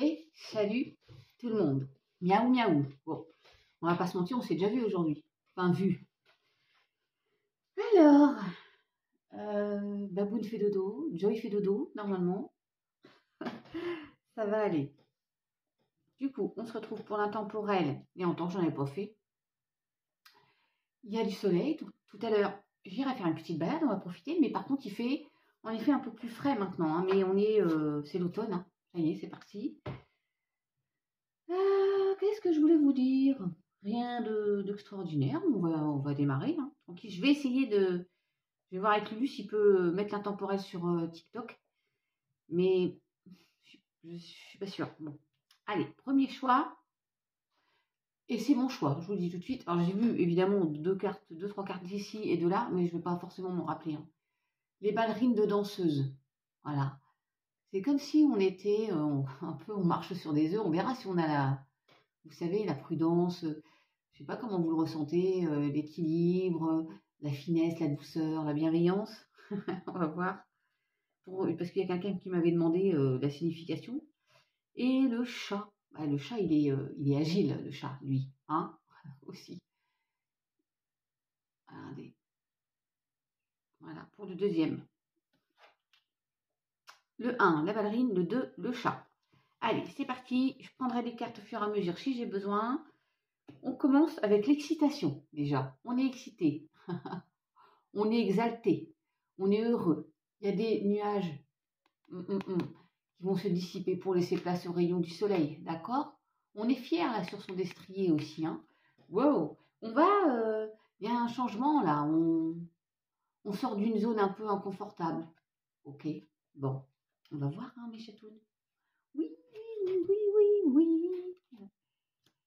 Et salut tout le monde. Miaou miaou. Bon, on va pas se mentir, on s'est déjà vu aujourd'hui. Enfin, vu. Alors, Baboune fait dodo, Joy fait dodo, normalement. Ça va aller. Du coup, on se retrouve pour l'intemporel. Et en temps, j'en ai pas fait. Il y a du soleil. Tout à l'heure, j'irai faire une petite balade, on va profiter. Mais par contre, il fait en effet un peu plus frais maintenant. Hein, mais on est, c'est l'automne. Hein. Ça y est, c'est parti. Qu'est-ce que je voulais vous dire? Rien d'extraordinaire. On va démarrer. Hein. Donc, je vais essayer de... Je vais voir avec Lulu s'il peut mettre l'intemporel sur TikTok. Mais je suis pas sûre. Bon. Allez, premier choix. Et c'est mon choix, je vous le dis tout de suite. Alors j'ai vu évidemment deux, trois cartes d'ici et de là, mais je ne vais pas forcément m'en rappeler. Hein. Les ballerines de danseuses. Voilà. C'est comme si on était un peu, on marche sur des œufs. On verra si on a la, vous savez, la prudence. Je ne sais pas comment vous le ressentez, l'équilibre, la finesse, la douceur, la bienveillance. On va voir. Parce qu'il y a quelqu'un qui m'avait demandé la signification. Et le chat. Bah, le chat, il est agile, le chat, lui. Hein, aussi. Regardez. Voilà, pour le deuxième. Le 1, la ballerine. Le 2, le chat. Allez, c'est parti. Je prendrai des cartes au fur et à mesure si j'ai besoin. On commence avec l'excitation, déjà. On est excité. On est exalté. On est heureux. Il y a des nuages qui vont se dissiper pour laisser place aux rayons du soleil. D'accord? On est fiers là sur son destrier aussi. Hein. Wow! On va... Il y a un changement là. On sort d'une zone un peu inconfortable. Ok. Bon. On va voir, hein, mes chatounes. Oui, oui, oui, oui, oui.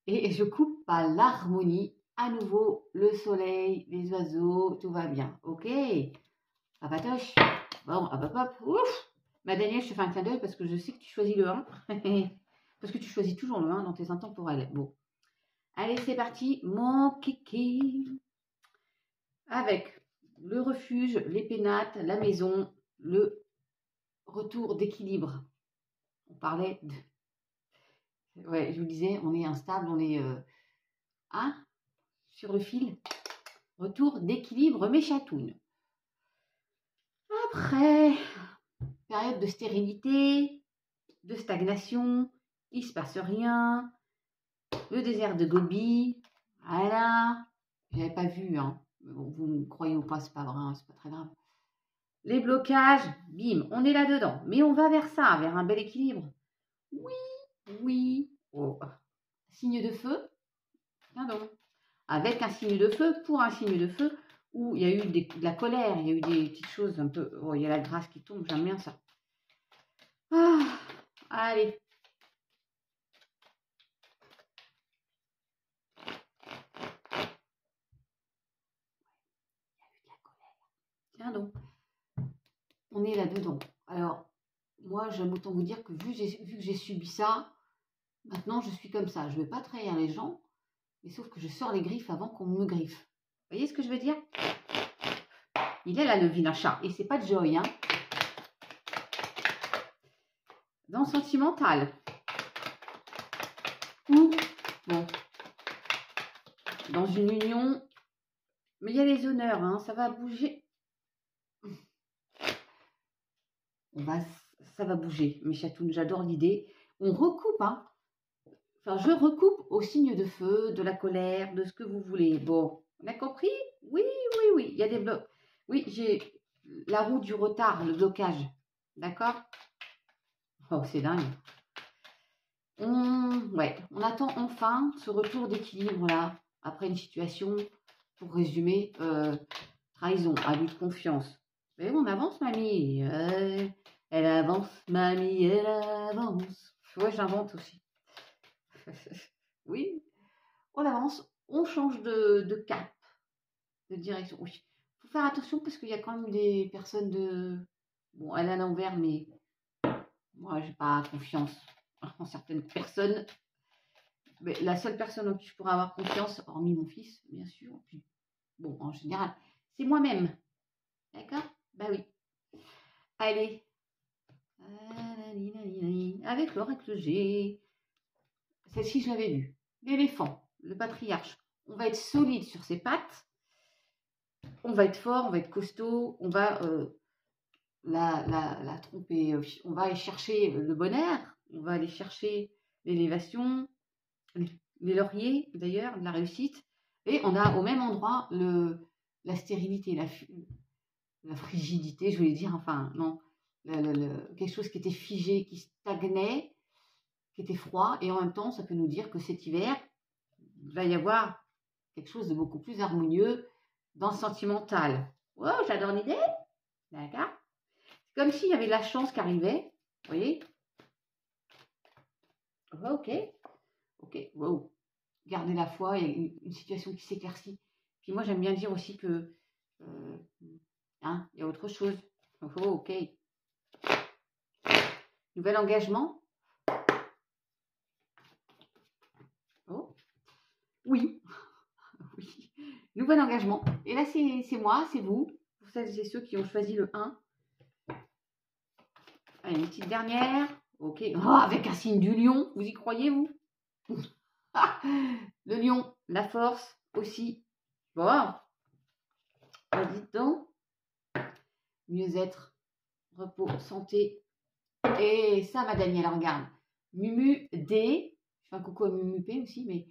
Et je coupe à l'harmonie. À nouveau, le soleil, les oiseaux, tout va bien. Ok. Papatoche. Bon, hop, hop, hop. Ouf. Ma Danielle, je te fais un clin d'œil parce que je sais que tu choisis le 1. Parce que tu choisis toujours le 1 dans tes intemporels. Bon. Allez, c'est parti. Mon kiki. Avec le refuge, les pénates, la maison, le retour d'équilibre. On parlait de... Ouais, je vous disais, on est instable, on est sur le fil. Retour d'équilibre, mes chatounes. Après, période de stérilité, de stagnation, il ne se passe rien. Le désert de Gobi, voilà. J'avais pas vu, hein. Bon, vous me croyez ou pas, c'est pas vrai, hein, c'est pas très grave. Les blocages, bim, on est là-dedans. Mais on va vers ça, vers un bel équilibre. Oui, oui. Oh. Signe de feu. Tiens donc. Avec un signe de feu, pour un signe de feu, où il y a eu de la colère, il y a eu des petites choses un peu... Oh, il y a la grâce qui tombe, j'aime bien ça. Ah, allez. Tiens donc. On est là-dedans. Alors, moi, j'aime autant vous dire que vu que j'ai subi ça, maintenant, je suis comme ça. Je ne vais pas trahir les gens, mais sauf que je sors les griffes avant qu'on me griffe. Vous voyez ce que je veux dire? Il est là, le vilain chat. Et c'est pas de Joy, hein. Dans le sentimental. Ou, bon, dans une union. Mais il y a les honneurs, hein. Ça va bouger. Ça va bouger, mes chatounes. J'adore l'idée. On recoupe, hein. Enfin, je recoupe au signe de feu, de la colère, de ce que vous voulez. Bon, on a compris? Oui, oui, oui. Il y a des blocs. Oui, j'ai la roue du retard, le blocage. D'accord? Oh, c'est dingue. On attend enfin ce retour d'équilibre là, après une situation, pour résumer, trahison, abus de confiance. Mais on avance, mamie. Elle avance, mamie, elle avance. Ouais, j'invente aussi. Oui, on avance, on change de cap, de direction. Oui, il faut faire attention parce qu'il y a quand même des personnes de... Bon, elle a l'envers, mais moi, j'ai pas confiance en certaines personnes. Mais la seule personne en qui je pourrais avoir confiance, hormis mon fils, bien sûr, puis, bon, en général, c'est moi-même. D'accord? Bah oui. Allez, Avec l'oracle G. Celle-ci, je l'avais vue. L'éléphant, le patriarche. On va être solide sur ses pattes. On va être fort, on va être costaud. On va la tromper. On va aller chercher le bonheur. On va aller chercher l'élévation. Les lauriers, d'ailleurs, la réussite. Et on a au même endroit la stérilité, la frigidité, je voulais dire. Enfin, non. Quelque chose qui était figé, qui stagnait, qui était froid, et en même temps, ça peut nous dire que cet hiver, il va y avoir quelque chose de beaucoup plus harmonieux dans le sentimental. Oh, j'adore l'idée. D'accord. C'est comme s'il y avait de la chance qui arrivait. Vous voyez? Oh, ok. Ok. Wow. Gardez la foi, il y a une situation qui s'éclaircit. Puis moi, j'aime bien dire aussi que il y a autre chose. Oh, ok. Nouvel engagement. Oh, oui. Oui. Nouvel engagement. Et là, c'est moi, c'est vous. Pour celles et ceux qui ont choisi le 1. Allez, une petite dernière. Ok. Oh, avec un signe du lion. Vous y croyez, vous? Le lion, la force aussi. Bon. Vas-y donc. Mieux-être, repos, santé. Et ça, ma Danielle, regarde. Mumu D. Je fais un coucou à Mumu P aussi, mais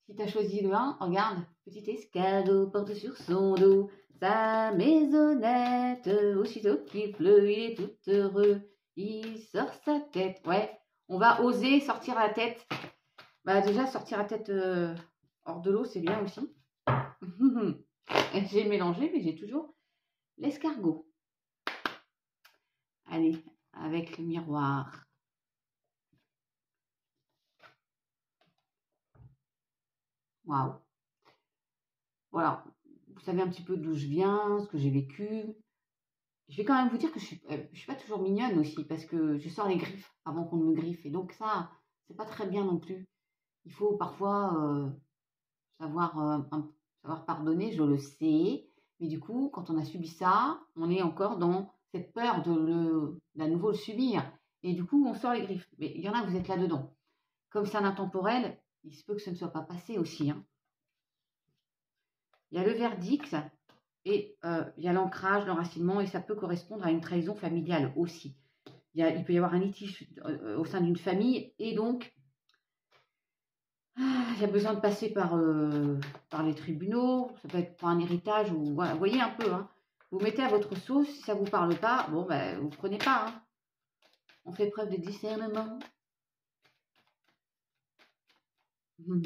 si tu as choisi le 1, regarde. Petit escadot porte sur son dos sa maisonnette. Aussitôt qu'il pleut, il est tout heureux. Il sort sa tête. Ouais, on va oser sortir la tête. Bah déjà, sortir la tête hors de l'eau, c'est bien aussi. J'ai mélangé, mais j'ai toujours l'escargot. Allez, avec le miroir. Waouh. Voilà, vous savez un petit peu d'où je viens, ce que j'ai vécu. Je vais quand même vous dire que je suis pas toujours mignonne aussi, parce que je sors les griffes avant qu'on me griffe. Et donc ça, c'est pas très bien non plus. Il faut parfois savoir pardonner, je le sais. Mais du coup, quand on a subi ça, on est encore dans cette peur d'à nouveau le subir. Et du coup, on sort les griffes. Mais il y en a, vous êtes là-dedans. Comme c'est un intemporel, il se peut que ce ne soit pas passé aussi. Hein. Il y a le verdict et il y a l'ancrage, l'enracinement, et ça peut correspondre à une trahison familiale aussi. Il peut y avoir un litige au sein d'une famille, et donc il y a besoin de passer par les tribunaux, ça peut être pour un héritage, ou voilà, vous voyez un peu, hein. Vous mettez à votre sauce, si ça ne vous parle pas, bon, ben, vous ne prenez pas. Hein. On fait preuve de discernement. Ouais,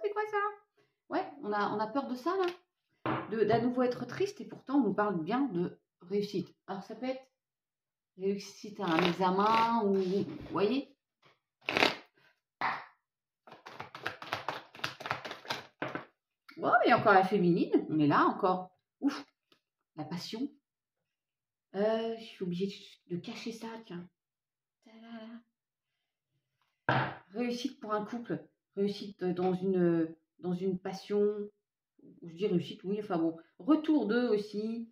c'est quoi ça? Ouais, on a peur de ça, là. D'à nouveau être triste, et pourtant, on nous parle bien de réussite. Alors, ça peut être réussite à un examen, ou, vous voyez? Ouais, il y a encore la féminine, on est là encore. Ouf, la passion. Je suis obligée de cacher ça, tiens. Réussite pour un couple, réussite dans une passion, je dis réussite, oui, enfin bon, retour d'eux aussi,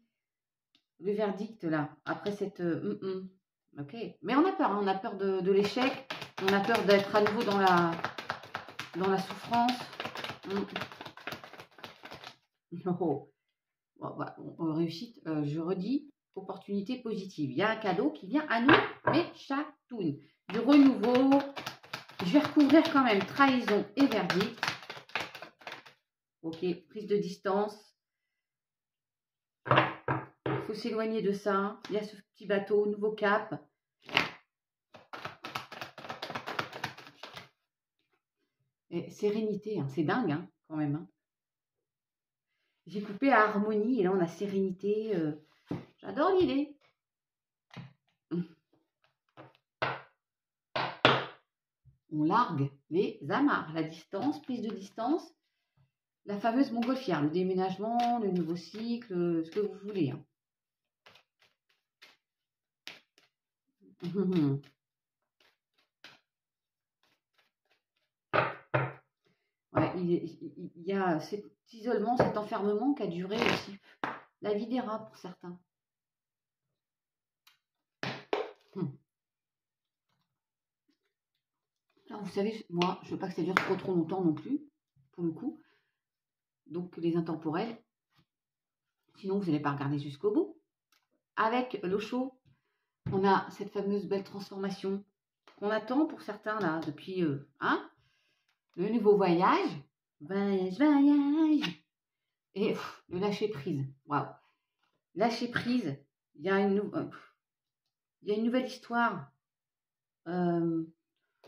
le verdict là, après cette... ok, mais on a peur, hein, on a peur de l'échec, on a peur d'être à nouveau dans la souffrance. Oh. Réussite, je redis, opportunité positive. Il y a un cadeau qui vient à nous, mes chatounes. Du renouveau. Je vais recouvrir quand même trahison et verdict. Ok, prise de distance. Il faut s'éloigner de ça. Il y a ce petit bateau, nouveau cap. Et sérénité, hein, c'est dingue hein, quand même. Hein. J'ai coupé à harmonie et là on a sérénité. J'adore l'idée. On largue les amarres, la distance, prise de distance, la fameuse montgolfière, le déménagement, le nouveau cycle, ce que vous voulez. Hein. Ouais, il y a cet isolement, cet enfermement qui a duré aussi la vie des rats pour certains. Hum. Alors, vous savez, moi, je veux pas que ça dure trop longtemps non plus, pour le coup. Donc, les intemporels. Sinon, vous n'allez pas regarder jusqu'au bout. Avec l'eau chaude, on a cette fameuse belle transformation qu'on attend pour certains, là, depuis le nouveau voyage. Voyage. Et le lâcher prise. Waouh. Lâcher prise. Il y a une nouvelle histoire. Je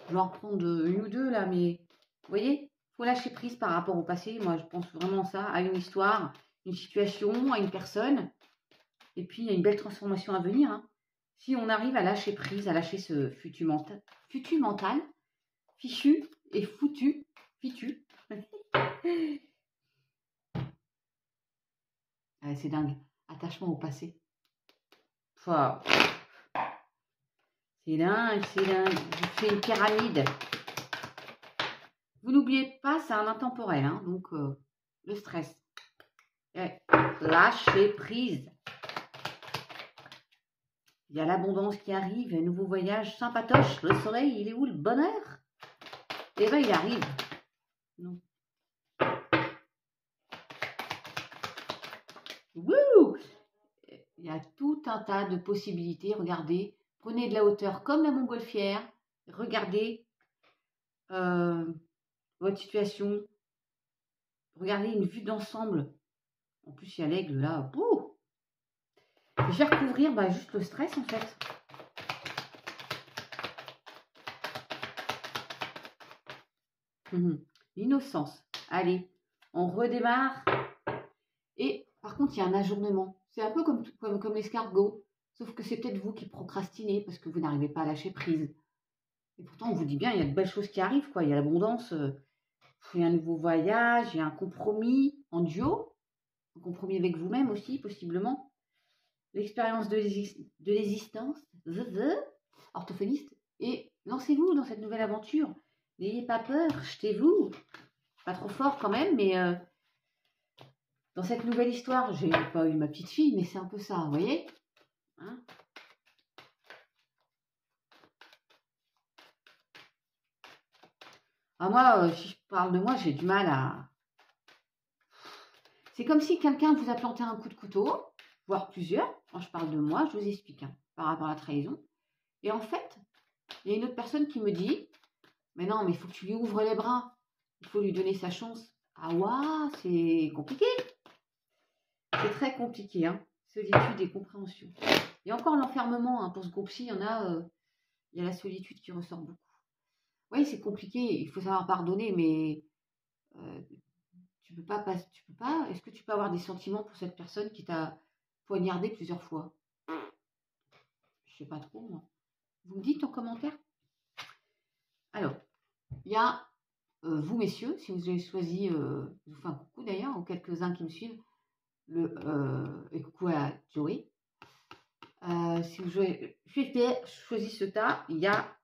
vais en reprendre une ou deux là, mais vous voyez, il faut lâcher prise par rapport au passé. Moi, je pense vraiment ça, à une histoire, une situation, à une personne. Et puis, il y a une belle transformation à venir. Hein. Si on arrive à lâcher prise, à lâcher ce fichu mental, fichu et foutu, fichu. Ah, c'est dingue. Attachement au passé. Enfin, c'est dingue, c'est dingue. Je fais une pyramide. Vous n'oubliez pas, c'est un intemporel, hein, donc le stress. Et lâcher prise. Il y a l'abondance qui arrive, un nouveau voyage sympatoche. Le soleil, il est où le bonheur? Et ben, il arrive. Non. Wouh! Il y a tout un tas de possibilités. Regardez, prenez de la hauteur comme la montgolfière. Regardez votre situation. Regardez une vue d'ensemble. En plus, il y a l'aigle là. Bouh! Je vais recouvrir juste le stress en fait. L'innocence. Allez, on redémarre. Et par contre, il y a un ajournement. C'est un peu comme l'escargot. Sauf que c'est peut-être vous qui procrastinez parce que vous n'arrivez pas à lâcher prise. Et pourtant, on vous dit bien, il y a de belles choses qui arrivent. Quoi. Il y a l'abondance, il y a un nouveau voyage, il y a un compromis en duo. Un compromis avec vous-même aussi, possiblement. L'expérience de l'existence. Orthophoniste. Et lancez-vous dans cette nouvelle aventure. N'ayez pas peur, jetez-vous. Pas trop fort quand même, mais dans cette nouvelle histoire, j'ai pas eu ma petite fille, mais c'est un peu ça, vous voyez, hein? Moi, si je parle de moi, j'ai du mal à... C'est comme si quelqu'un vous a planté un coup de couteau, voire plusieurs. Quand je parle de moi, je vous explique par rapport à la trahison. Et en fait, il y a une autre personne qui me dit, mais non, mais il faut que tu lui ouvres les bras. Il faut lui donner sa chance. Ah ouais, c'est compliqué. C'est très compliqué, hein. Solitude et compréhension. Il y a encore l'enfermement, hein, pour ce groupe-ci, il y a la solitude qui ressort beaucoup. Oui, c'est compliqué, il faut savoir pardonner, mais tu peux pas. Est-ce que tu peux avoir des sentiments pour cette personne qui t'a poignardé plusieurs fois? Je sais pas trop, moi. Vous me dites en commentaire. Alors, il y a vous, messieurs, si vous avez choisi, je vous fais un coucou d'ailleurs, aux quelques-uns qui me suivent, et coucou à Joey. Si vous choisi ce tas, il y a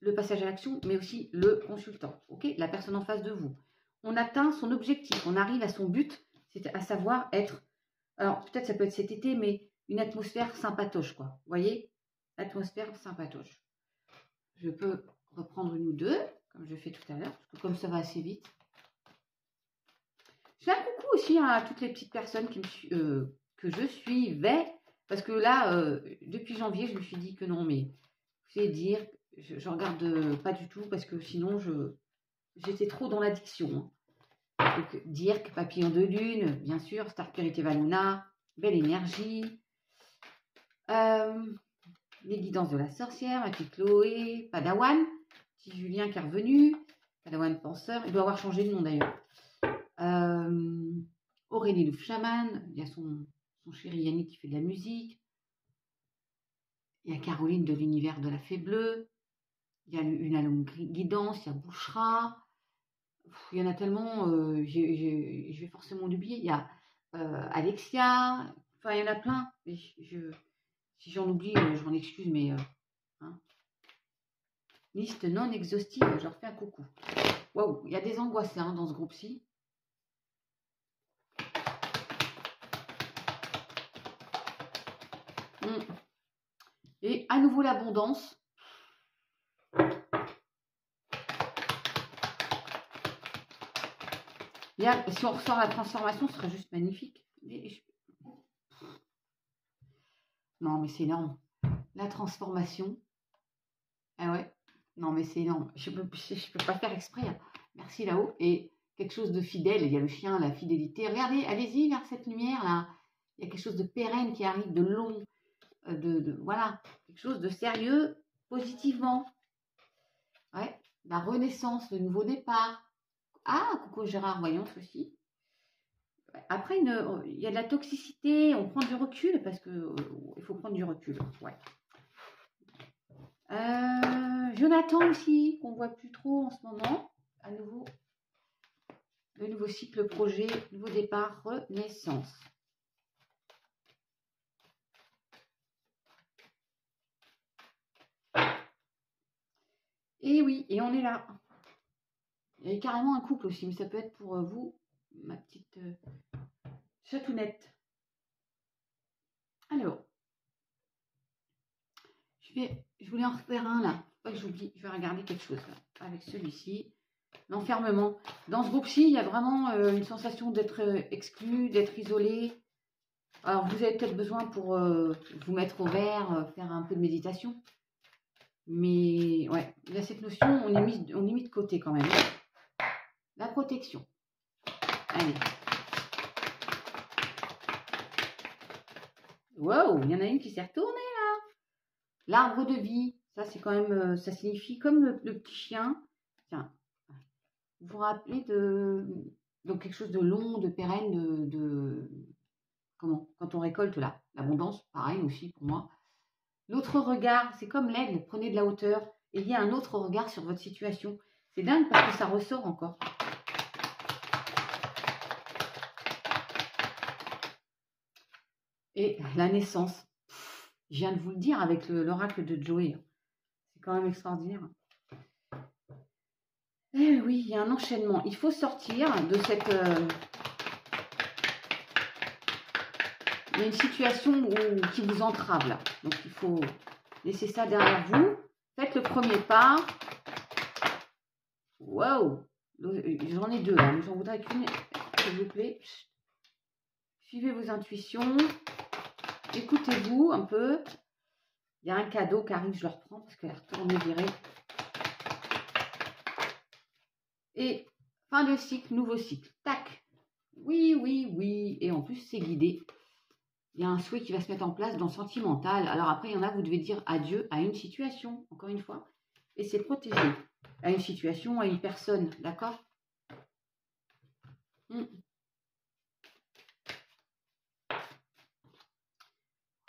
le passage à l'action, mais aussi le consultant, ok, la personne en face de vous. On atteint son objectif, on arrive à son but, c'est à savoir être, alors peut-être ça peut être cet été, mais une atmosphère sympatoche, quoi. Vous voyez, atmosphère sympatoche. Je peux reprendre une ou deux, comme je fais tout à l'heure, parce que comme ça va assez vite. Je fais un coucou aussi à toutes les petites personnes que je suivais, parce que là, depuis janvier, je me suis dit que non, mais c'est dire, je regarde pas du tout, parce que sinon, j'étais trop dans l'addiction. Hein. Donc, Dirk, Papillon de Lune, bien sûr, Star Purité Valuna, Belle Énergie, Les Guidances de la Sorcière, ma petite Chloé, Padawan, petit Julien qui est revenu, Padawan Penseur, il doit avoir changé de nom d'ailleurs. Aurélie le Chaman, il y a son chéri Yannick qui fait de la musique. Il y a Caroline de l'univers de la Fée Bleue. Il y a une longue guidance, il y a Bouchra. Il y en a tellement, je vais forcément l'oublier. Il y a Alexia. Enfin, il y en a plein. Si j'en oublie, je m'en excuse, mais... hein. Liste non exhaustive, je leur fais un coucou. Waouh, il y a des angoissés dans ce groupe-ci. Et à nouveau l'abondance. Si on ressort la transformation, ce serait juste magnifique. Non, mais c'est énorme. La transformation. Ah ouais. Non, mais c'est énorme. Je peux pas faire exprès. Hein. Merci là-haut. Et quelque chose de fidèle. Il y a le chien, la fidélité. Regardez, allez-y vers cette lumière-là. Il y a quelque chose de pérenne qui arrive, de long. Voilà. Quelque chose de sérieux, positivement. Ouais. La renaissance, le nouveau départ. Ah, coucou Gérard, voyons ceci. Après, il y a de la toxicité, on prend du recul parce que il faut prendre du recul. Ouais. Jonathan aussi, qu'on ne voit plus trop en ce moment. À nouveau, le nouveau cycle projet, nouveau départ, renaissance. Et oui, et on est là. Il y a carrément un couple aussi, mais ça peut être pour vous, ma petite chatounette. Alors, je voulais en refaire un là. Pas que j'oublie, je vais regarder quelque chose là, avec celui-ci. L'enfermement. Dans ce groupe-ci, il y a vraiment une sensation d'être exclu, d'être isolé. Alors, vous avez peut-être besoin pour vous mettre au vert, faire un peu de méditation. Mais ouais, il y a cette notion, on est mis de côté quand même. La protection. Allez. Wow, il y en a une qui s'est retournée là. L'arbre de vie. Ça, c'est quand même, ça signifie comme le petit chien. Tiens, vous vous rappelez de donc quelque chose de long, de pérenne, comment? Quand on récolte là, l'abondance, pareil aussi pour moi. L'autre regard, c'est comme l'aigle, prenez de la hauteur et il y a un autre regard sur votre situation. C'est dingue parce que ça ressort encore. Et la naissance, je viens de vous le dire avec l'oracle de Joey. C'est quand même extraordinaire. Eh oui, il y a un enchaînement. Il faut sortir de cette... il y a une situation qui vous entrave là. Donc il faut laisser ça derrière vous. Faites le premier pas. Waouh! J'en ai deux là, mais j'en voudrais qu'une, s'il vous plaît. Suivez vos intuitions. Écoutez-vous un peu. Il y a un cadeau qui arrive, je le reprends parce qu'elle est retournée virée. Et fin de cycle, nouveau cycle. Tac! Oui, oui, oui. Et en plus, c'est guidé. Il y a un souhait qui va se mettre en place dans le sentimental. Alors après, il y en a, vous devez dire adieu à une situation, encore une fois. Et c'est protégé. À une situation, à une personne. D'accord?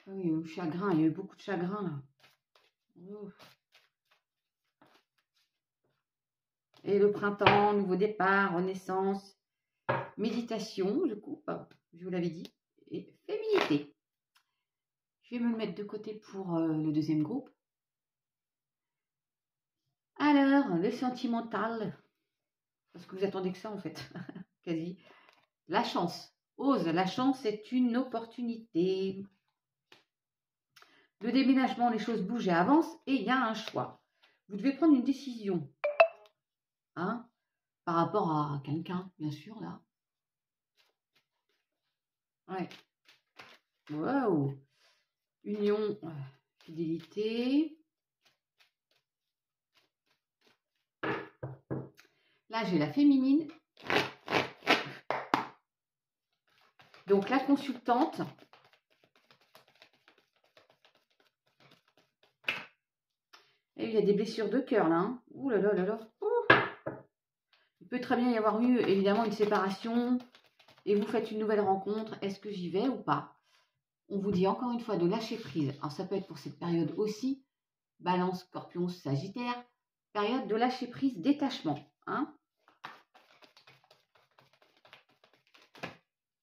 Oui, le chagrin, il y a eu beaucoup de chagrin là. Oh. Et le printemps, nouveau départ, renaissance, méditation, du coup, je vous l'avais dit, et féminité. Je vais me le mettre de côté pour le deuxième groupe. Alors, le sentimental, parce que vous attendez que ça en fait, quasi. La chance, ose, la chance est une opportunité. Le déménagement, les choses bougent et avancent et il y a un choix. Vous devez prendre une décision. Hein, par rapport à quelqu'un, bien sûr, là. Ouais. Waouh. Union, fidélité. Là, j'ai la féminine. Donc, la consultante. Et il y a des blessures de cœur, là. Hein. Ouh là là là là. Ouh. Il peut très bien y avoir eu, évidemment, une séparation. Et vous faites une nouvelle rencontre. Est-ce que j'y vais ou pas? On vous dit encore une fois de lâcher prise. Alors, ça peut être pour cette période aussi. Balance, Scorpion, Sagittaire. Période de lâcher prise, détachement. Hein?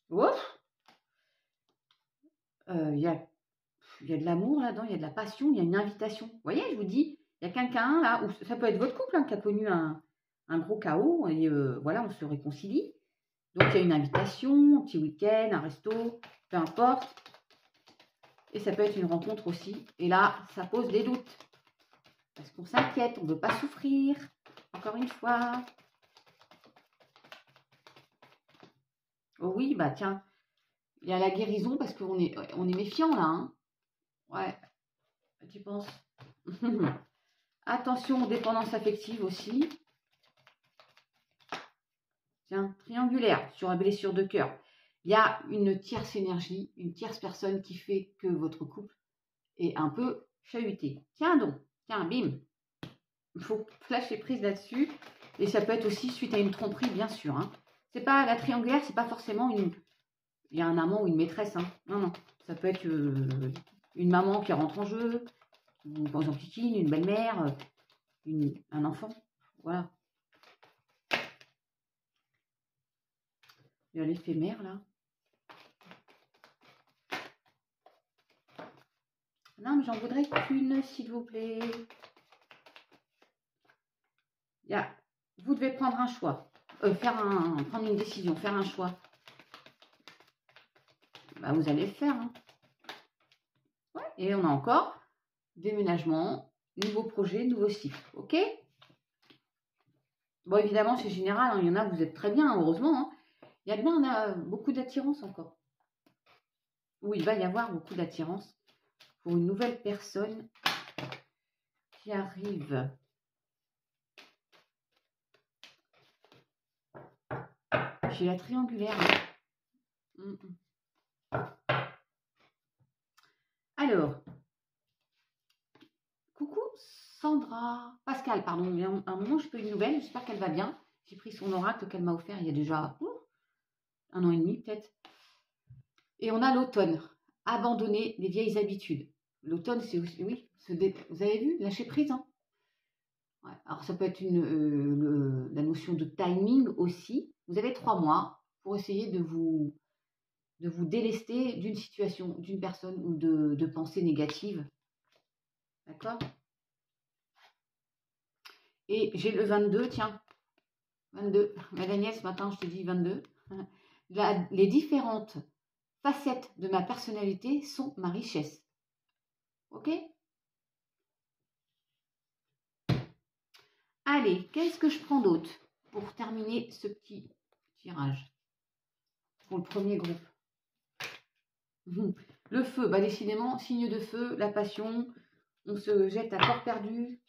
Ouf! Il y a de l'amour là-dedans, il y a de la passion, il y a une invitation. Vous voyez, je vous dis, il y a quelqu'un là, ou ça peut être votre couple hein, qui a connu un gros chaos, et voilà, on se réconcilie. Donc il y a une invitation, un petit week-end, un resto, peu importe. Et ça peut être une rencontre aussi. Et là, ça pose des doutes. Parce qu'on s'inquiète, on ne veut pas souffrir. Encore une fois. Oh oui, bah tiens. Il y a la guérison parce qu'on est méfiant là. Hein. Ouais, tu penses. Attention aux dépendances affectives aussi. Tiens, triangulaire sur la blessure de cœur. Il y a une tierce énergie, une tierce personne qui fait que votre couple est un peu chahuté. Tiens donc, tiens, bim. Il faut lâcher prise là-dessus. Et ça peut être aussi suite à une tromperie, bien sûr. Hein. C'est pas la triangulaire, c'est pas forcément une... Il y a un amant ou une maîtresse. Hein. Non, non. Ça peut être une maman qui rentre en jeu, ou par exemple une belle-mère, un enfant. Voilà. Il y a l'éphémère, là. Non, mais j'en voudrais qu'une, s'il vous plaît. Vous devez prendre un choix. Prendre une décision, faire un choix. Bah, vous allez le faire. Hein. Ouais, et on a encore déménagement, nouveau projet, nouveau cycle. OK? Bon, évidemment, c'est général. Hein, il y en a, vous êtes très bien, heureusement. Hein. Il y a bien beaucoup d'attirance encore. Où il va y avoir beaucoup d'attirance pour une nouvelle personne qui arrive. J'ai la triangulaire. Alors, coucou Sandra. Pascal, pardon. À un moment, je peux une nouvelle. J'espère qu'elle va bien. J'ai pris son oracle qu'elle m'a offert il y a déjà 1 an et demi, peut-être. Et on a l'automne. Abandonner les vieilles habitudes. L'automne, c'est aussi, oui, vous avez vu, lâcher prise. Hein. Ouais, alors, ça peut être la notion de timing aussi. Vous avez 3 mois pour essayer de vous délester d'une situation, d'une personne ou de pensées négatives. D'accord? Et j'ai le 22, tiens. 22. Ma Danielle, ce matin, je te dis 22. Les différentes facettes de ma personnalité sont ma richesse. Ok? Allez, qu'est-ce que je prends d'autre pour terminer ce petit tirage? Pour le premier groupe. Le feu, bah décidément, signe de feu, la passion, on se jette à corps perdu.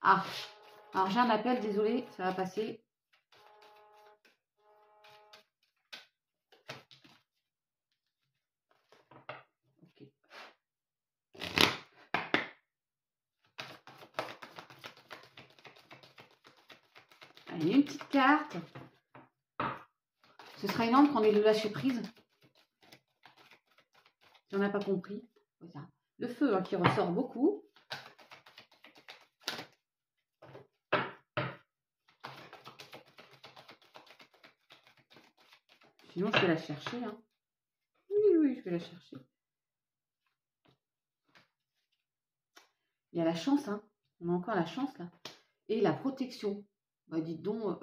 Ah, alors j'ai un appel, désolé, ça va passer. Ok. Allez, une petite carte. Ce sera énorme qu'on ait le lâcher prise. Si on n'a pas compris. Voilà. Le feu hein, qui ressort beaucoup. Sinon, je vais la chercher. Hein. Oui, je vais la chercher. Il y a la chance. Hein. On a encore la chance là. Et la protection. Bah, dites donc,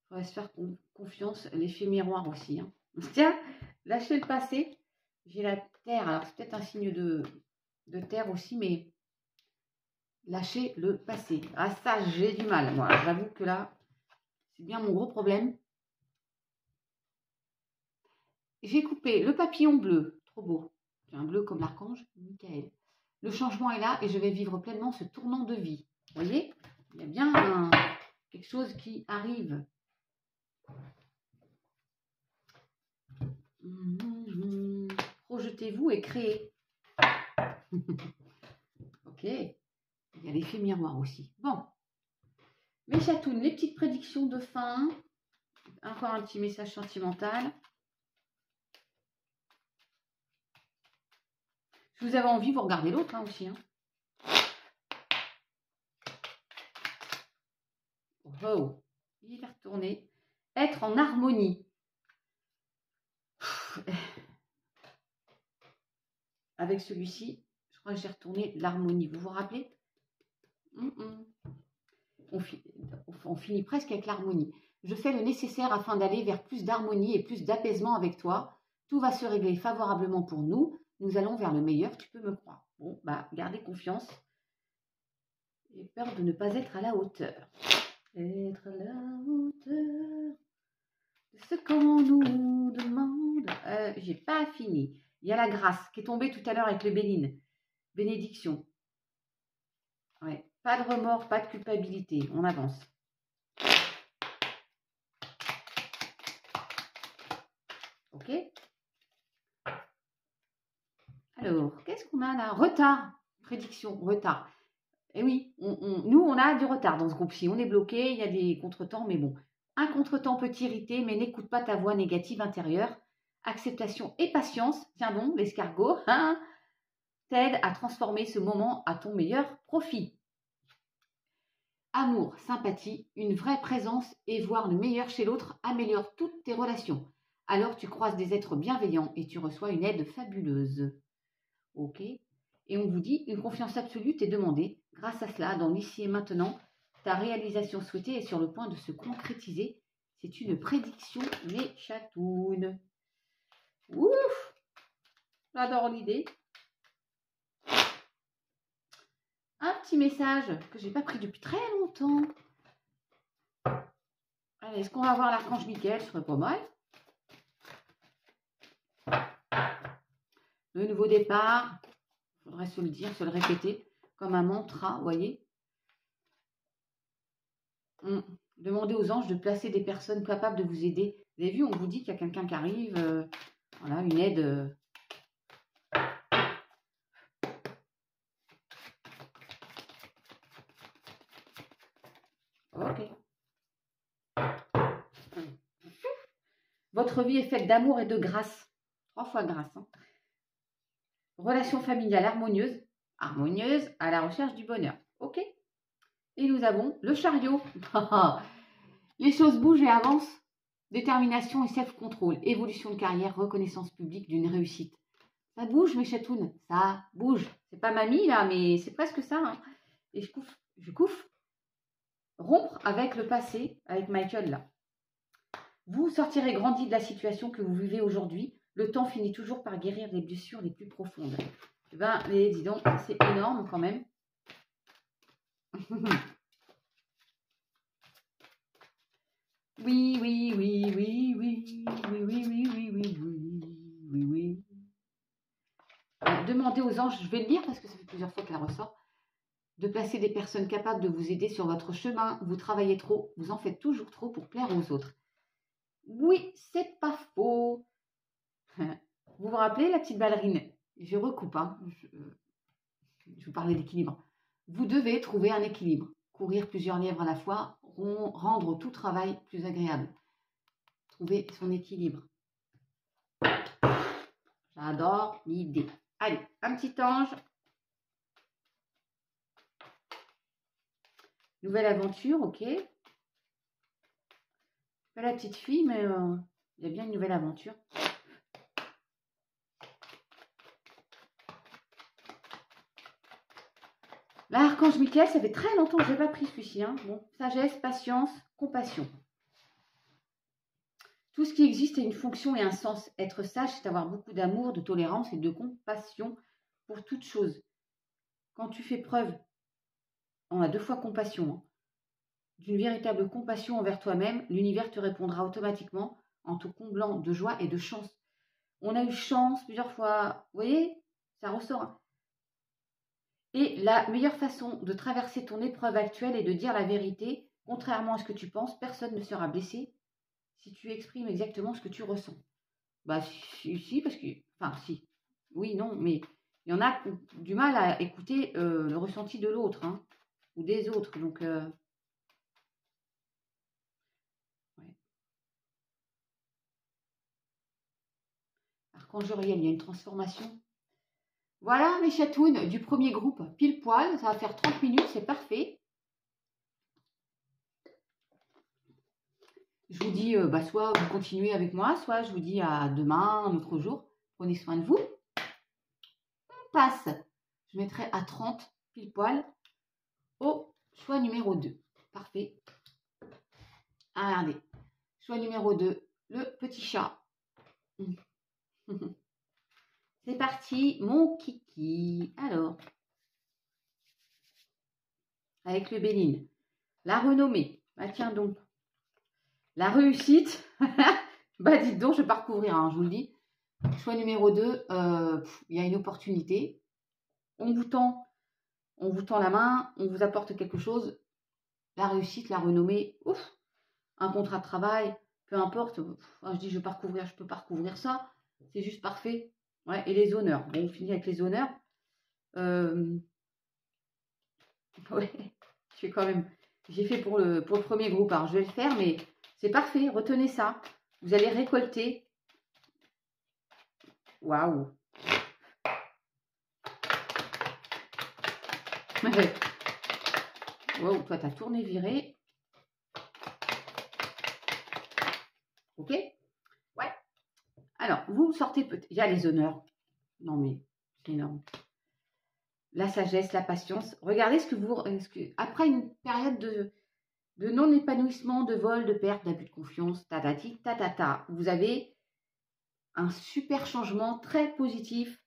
faudrait se faire confiance. L'effet miroir aussi. Hein. Tiens, lâcher le passé. J'ai la terre. Alors, c'est peut-être un signe de terre aussi, mais lâcher le passé. Ah, ça, j'ai du mal. Moi, j'avoue que là, c'est bien mon gros problème. J'ai coupé le papillon bleu. Trop beau. J'ai un bleu comme l'archange Michael. Le changement est là et je vais vivre pleinement ce tournant de vie. Vous voyez, il y a bien quelque chose qui arrive. Projetez-vous et créez. Ok. Il y a l'effet miroir aussi. Bon. Mes chatounes, les petites prédictions de fin. Encore un petit message sentimental. Si vous avez envie, vous regardez l'autre hein, aussi. Hein. Oh, il va retourner. Être en harmonie. Avec celui-ci, je crois que j'ai retourné l'harmonie. Vous vous rappelez? On finit presque avec l'harmonie. Je fais le nécessaire afin d'aller vers plus d'harmonie et plus d'apaisement avec toi. Tout va se régler favorablement pour nous. Nous allons vers le meilleur, tu peux me croire. Bon, bah, gardez confiance. J'ai peur de ne pas être à la hauteur. Être à la hauteur de ce qu'on nous demande. J'ai pas fini. Il y a la grâce qui est tombée tout à l'heure avec le Béline. Bénédiction. Ouais. Pas de remords, pas de culpabilité. On avance. Ok. Alors, qu'est-ce qu'on a là? Retard. Prédiction, retard. Et oui, nous, on a du retard dans ce groupe-ci. On est bloqué, il y a des contretemps, mais bon. Un contretemps peut t'irriter, mais n'écoute pas ta voix négative intérieure. Acceptation et patience, tiens donc, l'escargot, hein, t'aide à transformer ce moment à ton meilleur profit. Amour, sympathie, une vraie présence et voir le meilleur chez l'autre améliore toutes tes relations. Alors tu croises des êtres bienveillants et tu reçois une aide fabuleuse. Ok. Et on vous dit, une confiance absolue t'est demandée. Grâce à cela, dans l'ici et maintenant, ta réalisation souhaitée est sur le point de se concrétiser. C'est une prédiction, les chatounes. Ouf! J'adore l'idée. Un petit message que j'ai pas pris depuis très longtemps. Allez, est-ce qu'on va voir l'archange Michael? Ce serait pas mal. Le nouveau départ. Il faudrait se le dire, se le répéter. Comme un mantra, vous voyez. Demandez aux anges de placer des personnes capables de vous aider. Vous avez vu, on vous dit qu'il y a quelqu'un qui arrive. Voilà, une aide. Ok. Votre vie est faite d'amour et de grâce. 3 fois grâce. Hein. Relation familiale harmonieuse. Harmonieuse à la recherche du bonheur. Ok. Et nous avons le chariot. Les choses bougent et avancent. Détermination et self-control. Évolution de carrière, reconnaissance publique d'une réussite. Ça bouge, mes chatounes. Ça bouge. C'est pas mamie, là, mais c'est presque ça. Hein. Et je couffe. Rompre avec le passé, avec Michael, là. Vous sortirez grandi de la situation que vous vivez aujourd'hui. Le temps finit toujours par guérir les blessures les plus profondes. Eh ben, dis donc, c'est énorme quand même. Oui, oui, oui, oui, oui, oui, oui, oui, oui, oui, oui, oui. Demandez aux anges, je vais le lire parce que ça fait plusieurs fois qu'elle ressort, de placer des personnes capables de vous aider sur votre chemin. Vous travaillez trop, vous en faites toujours trop pour plaire aux autres. Oui, c'est pas faux. Vous vous rappelez la petite ballerine? Je recoupe, hein. Je vous parlais d'équilibre. Vous devez trouver un équilibre. Courir plusieurs lièvres à la fois, rendre tout travail plus agréable. Trouver son équilibre. J'adore l'idée. Allez, un petit ange. Nouvelle aventure, ok. Pas la petite fille, mais il y a bien une nouvelle aventure. L'archange Michael, ça fait très longtemps que je n'ai pas pris celui-ci. Hein. Bon, sagesse, patience, compassion. Tout ce qui existe a une fonction et un sens. Être sage, c'est avoir beaucoup d'amour, de tolérance et de compassion pour toute chose. Quand tu fais preuve, on a 2 fois compassion, hein, d'une véritable compassion envers toi-même, l'univers te répondra automatiquement en te comblant de joie et de chance. On a eu chance plusieurs fois. Vous voyez, ça ressort. Hein. Et la meilleure façon de traverser ton épreuve actuelle est de dire la vérité. Contrairement à ce que tu penses, personne ne sera blessé si tu exprimes exactement ce que tu ressens. Bah si, parce que... Enfin, si. Oui, non, mais il y en a qui ont du mal à écouter le ressenti de l'autre, hein, ou des autres. Donc, ouais. Archange Uriel, il y a une transformation. Voilà mes chatounes du premier groupe, pile poil. Ça va faire 30 minutes, c'est parfait. Je vous dis, soit vous continuez avec moi, soit je vous dis à demain, un autre jour. Prenez soin de vous. On passe. Je mettrai à 30, pile poil. au choix numéro 2. Parfait. Ah, regardez. Choix numéro 2, le petit chat. C'est parti, mon kiki. Alors, avec le Béline. La renommée. Bah tiens donc. La réussite. Bah dites donc, je ne vais pas recouvrir, hein, je vous le dis. Choix numéro 2, il y a une opportunité. On vous tend la main, on vous apporte quelque chose. La réussite, la renommée, ouf, un contrat de travail, peu importe. Je dis, je peux pas recouvrir ça. C'est juste parfait. Ouais, et les honneurs. Bon, on finit avec les honneurs. Ouais, je fais quand même. J'ai fait pour le premier groupe. Alors, je vais le faire, mais c'est parfait. Retenez ça. Vous allez récolter. Waouh. Wow, toi, t'as tourné viré. Ok? Ouais. Alors, vous sortez peut-être. Il y a les honneurs. Non, mais c'est énorme. La sagesse, la patience. Regardez après une période de non-épanouissement, de vol, de perte, d'abus de confiance, tatati, tatata, vous avez un super changement très positif.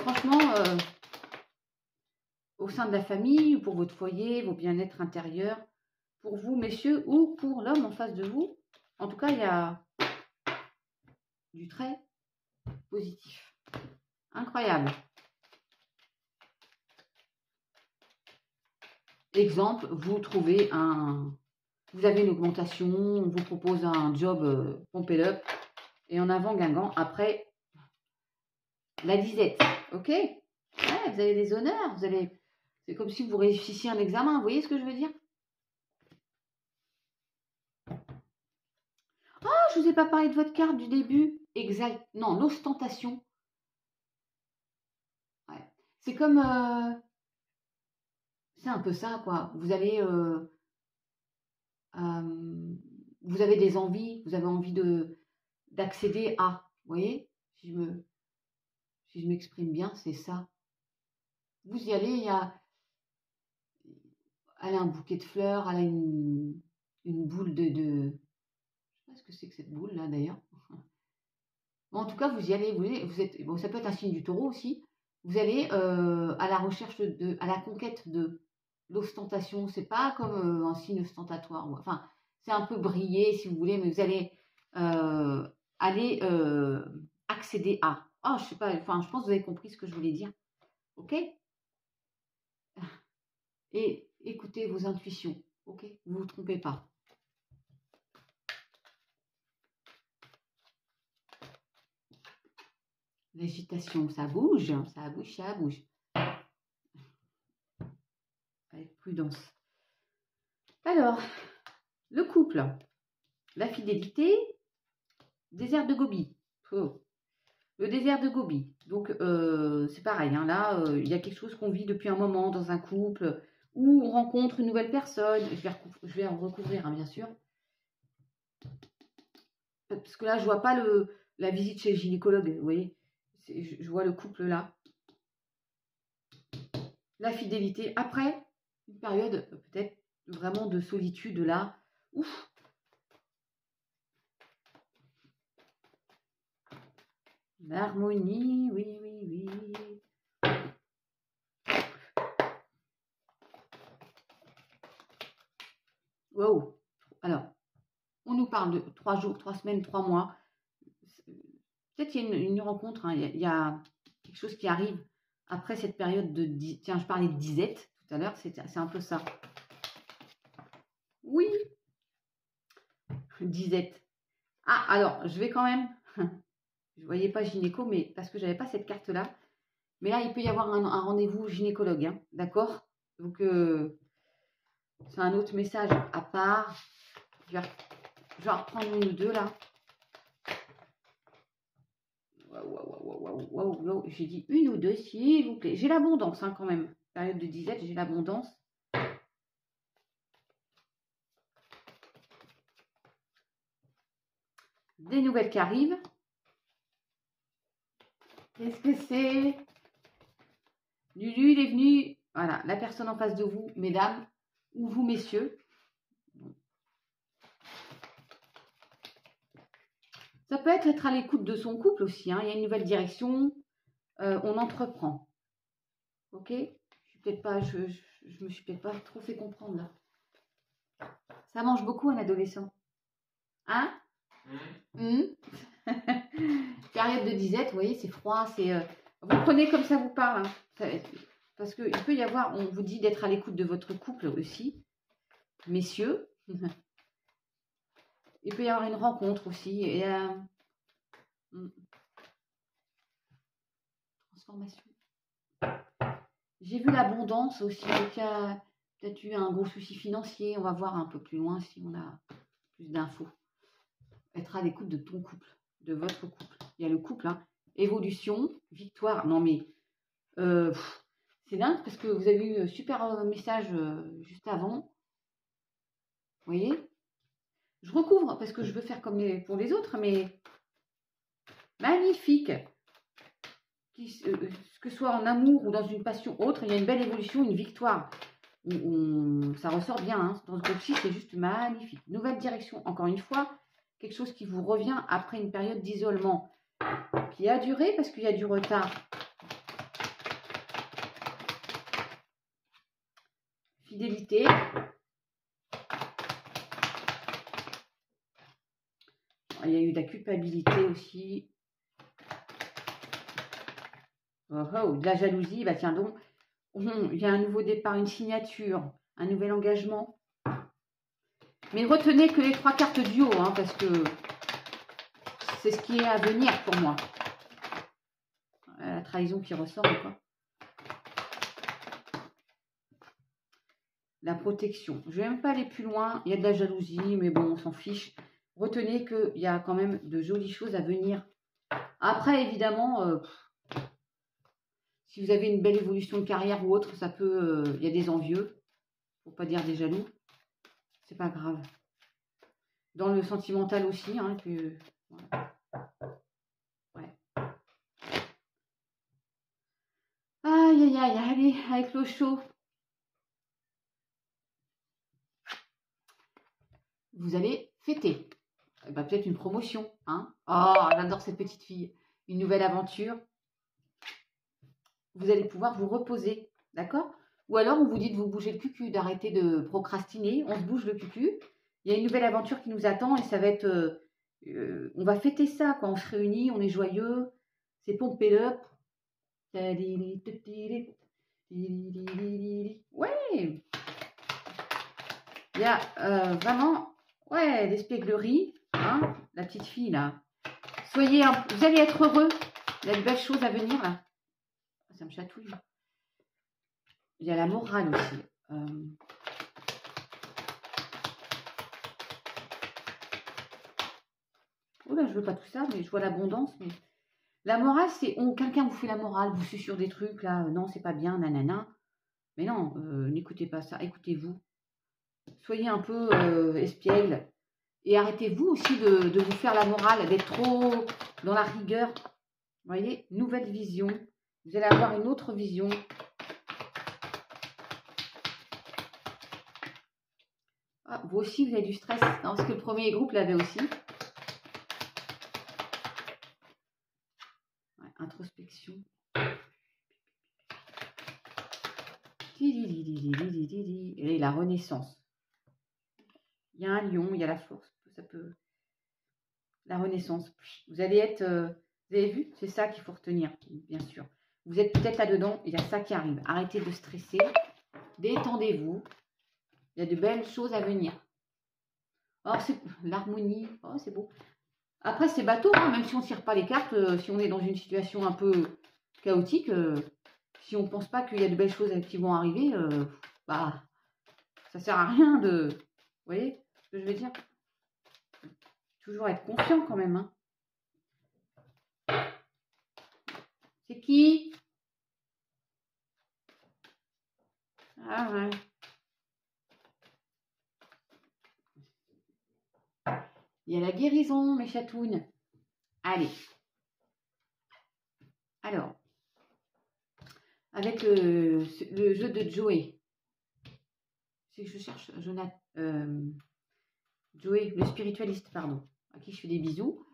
Franchement, au sein de la famille, ou pour votre foyer, vos bien-être intérieurs, pour vous, messieurs, ou pour l'homme en face de vous. En tout cas, il y a du très positif. Incroyable. Exemple, vous avez une augmentation, on vous propose un job pompé up et en avant Guingamp, après la disette, ok? Ouais, vous avez des honneurs, c'est comme si vous réussissiez un examen, vous voyez ce que je veux dire? Oh, je vous ai pas parlé de votre carte du début. Exact, non, l'ostentation. Ouais. C'est comme, c'est un peu ça, quoi. Vous avez des envies, vous avez envie d'accéder à, vous voyez? Si je m'exprime bien, c'est ça. Vous y allez, elle a un bouquet de fleurs, elle a une boule de... Je sais pas ce que c'est que cette boule là d'ailleurs. Bon, en tout cas, vous y allez, vous êtes, bon, ça peut être un signe du taureau aussi. Vous allez à la recherche à la conquête de l'ostentation. C'est pas comme un signe ostentatoire. Enfin, c'est un peu brillé si vous voulez, mais vous allez aller accéder à. Oh, je sais pas, enfin, je pense que vous avez compris ce que je voulais dire. Ok? Et écoutez vos intuitions. Ok? Vous ne vous trompez pas. L'agitation, ça bouge, ça bouge, ça bouge. Avec prudence. Alors, le couple, la fidélité, désert de Gobi. Oh. Le désert de Gobi. Donc, c'est pareil. Hein, là, il y a quelque chose qu'on vit depuis un moment dans un couple où on rencontre une nouvelle personne. Je vais en recouvrir, hein, bien sûr. Parce que là, je ne vois pas la visite chez le gynécologue. Vous voyez, je vois le couple là. La fidélité. Après, une période peut-être vraiment de solitude là. Ouf. L'harmonie, oui, oui, oui. Wow. Alors, on nous parle de 3 jours, 3 semaines, 3 mois. Peut-être qu'il y a une rencontre, hein. Il y a quelque chose qui arrive après cette période de... Tiens, je parlais de disette tout à l'heure, c'est un peu ça. Oui, disette. Ah, alors, je vais quand même... Je ne voyais pas gynéco, mais parce que je n'avais pas cette carte-là. Mais là, il peut y avoir un rendez-vous gynécologue, hein, d'accord? Donc, c'est un autre message à part. Je vais en reprendre une ou deux, là. Waouh, j'ai dit une ou deux, s'il vous plaît. J'ai l'abondance, hein, quand même. Période de disette, j'ai l'abondance. Des nouvelles qui arrivent. Qu'est-ce que c'est? Lulu, il est venu. Voilà, la personne en face de vous, mesdames, ou vous, messieurs. Ça peut être à l'écoute de son couple aussi. Hein. Il y a une nouvelle direction, on entreprend. Ok? Je me suis peut-être pas trop fait comprendre là. Ça mange beaucoup un adolescent. Hein? Période de disette, vous voyez, c'est froid, c'est. Vous prenez comme ça vous parle. Hein. Parce qu'il peut y avoir, on vous dit d'être à l'écoute de votre couple aussi, messieurs. Il peut y avoir une rencontre aussi. Et, transformation. J'ai vu l'abondance aussi. Il y a peut-être eu un gros souci financier. On va voir un peu plus loin si on a plus d'infos. Être à l'écoute de ton couple, de votre couple. Il y a le couple, hein. Évolution, victoire. Non mais c'est dingue parce que vous avez eu un super message juste avant. Vous voyez? Je recouvre parce que je veux faire comme pour les autres, mais magnifique. Que ce soit en amour ou dans une passion autre, il y a une belle évolution, une victoire. Ça ressort bien. Hein. Dans ce groupe-ci, c'est juste magnifique. Nouvelle direction, encore une fois, quelque chose qui vous revient après une période d'isolement qui a duré parce qu'il y a du retard. Fidélité. Il y a eu de la culpabilité aussi. De la jalousie. Bah tiens donc, il y a un nouveau départ, une signature, un nouvel engagement. Mais retenez que les 3 cartes du haut, hein, parce que c'est ce qui est à venir pour moi. La trahison qui ressort encore. La protection. Je ne vais même pas aller plus loin. Il y a de la jalousie, mais bon, on s'en fiche. Retenez qu'il y a quand même de jolies choses à venir. Après, évidemment, si vous avez une belle évolution de carrière ou autre, ça peut... il y a des envieux, pour pas dire des jaloux. C'est pas grave. Dans le sentimental aussi, hein, que... Voilà. Ouais. Aïe, aïe, aïe, allez, avec l'eau chaude. Vous allez fêter. Bah, peut-être une promotion. Hein. Oh, j'adore cette petite fille. Une nouvelle aventure. Vous allez pouvoir vous reposer. D'accord? Ou alors, on vous dit de vous bouger le cucu, d'arrêter de procrastiner. On se bouge le cucu. Il y a une nouvelle aventure qui nous attend et ça va être... on va fêter ça, quoi. On se réunit, on est joyeux. C'est pompé up. Ouais! Il y a vraiment... Ouais, l'espièglerie. Hein, la petite fille, là. Soyez... Vous allez être heureux. Il y a de belles choses à venir, là. Ça me chatouille. Il y a la morale aussi. Oh là, je veux pas tout ça, mais je vois l'abondance. Mais la morale, c'est quelqu'un vous fait la morale, vous susurre des trucs là. Non, c'est pas bien, nanana. Mais non, n'écoutez pas ça. Écoutez-vous. Soyez un peu espiègle et arrêtez-vous aussi de vous faire la morale, d'être trop dans la rigueur. Vous voyez, nouvelle vision. Vous allez avoir une autre vision. Ah, vous aussi, vous avez du stress. Non, parce que le premier groupe l'avait aussi. Ouais, introspection. Et la renaissance. Il y a un lion, il y a la force. Ça peut... La renaissance. Vous allez être... vous avez vu? C'est ça qu'il faut retenir, bien sûr. Vous êtes peut-être là-dedans, il y a ça qui arrive. Arrêtez de stresser. Détendez-vous. Il y a de belles choses à venir. Oh, c'est l'harmonie. Oh, c'est beau. Après, c'est bateau, hein, même si on ne tire pas les cartes, si on est dans une situation un peu chaotique, si on ne pense pas qu'il y a de belles choses qui vont arriver, bah, ça ne sert à rien de... Vous voyez ce que je veux dire? Toujours être confiant quand même. Hein. C'est qui? Ah ouais. Il y a la guérison, mes chatounes. Allez. Alors, avec le jeu de Joey. C'est que je cherche Jonathan, Joey, le spiritualiste, pardon, à qui je fais des bisous.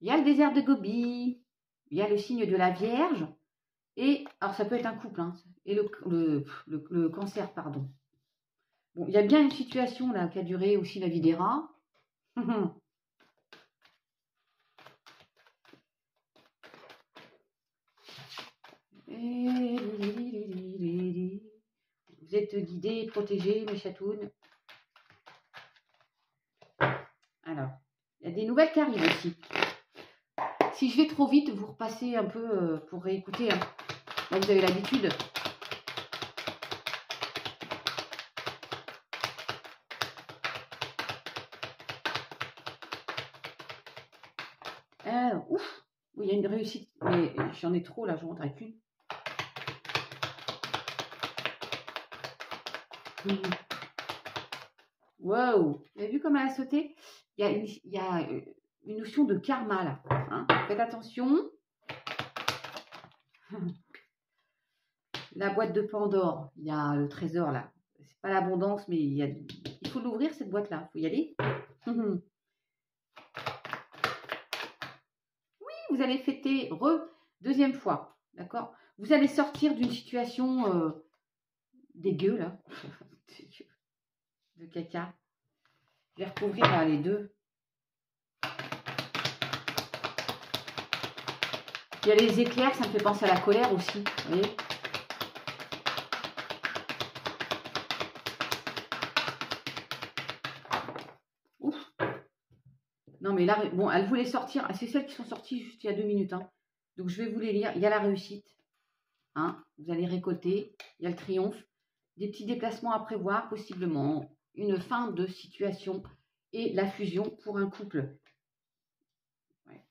Il y a le désert de Gobi, il y a le signe de la Vierge, et, alors ça peut être un couple, hein, et le cancer, pardon. Bon, il y a bien une situation là qui a duré aussi la vie des rats. Vous êtes guidés et protégés, mes chatounes. Alors, il y a des nouvelles qui arrivent aussi. Si je vais trop vite, vous repassez un peu pour réécouter. Hein. Là, vous avez l'habitude. Ouf, oui, il y a une réussite, mais j'en ai trop là, je ne voudrais qu'une. Wow, vous avez vu comment elle a sauté? Il y a une notion de karma là. Hein, faites attention. La boîte de Pandore, il y a le trésor là. C'est pas l'abondance, mais il faut l'ouvrir cette boîte là. Il faut y aller. Oui, vous allez fêter deuxième fois. D'accord? Vous allez sortir d'une situation dégueu là. De caca. Je vais recouvrir là, les deux. Il y a les éclairs, ça me fait penser à la colère aussi. Vous voyez? Ouf. Non mais là, bon, elle voulait sortir. C'est celles qui sont sorties juste il y a 2 minutes. Hein. Donc je vais vous les lire. Il y a la réussite. Hein, vous allez récolter. Il y a le triomphe. Des petits déplacements à prévoir, possiblement. Une fin de situation et la fusion pour un couple. Ouais.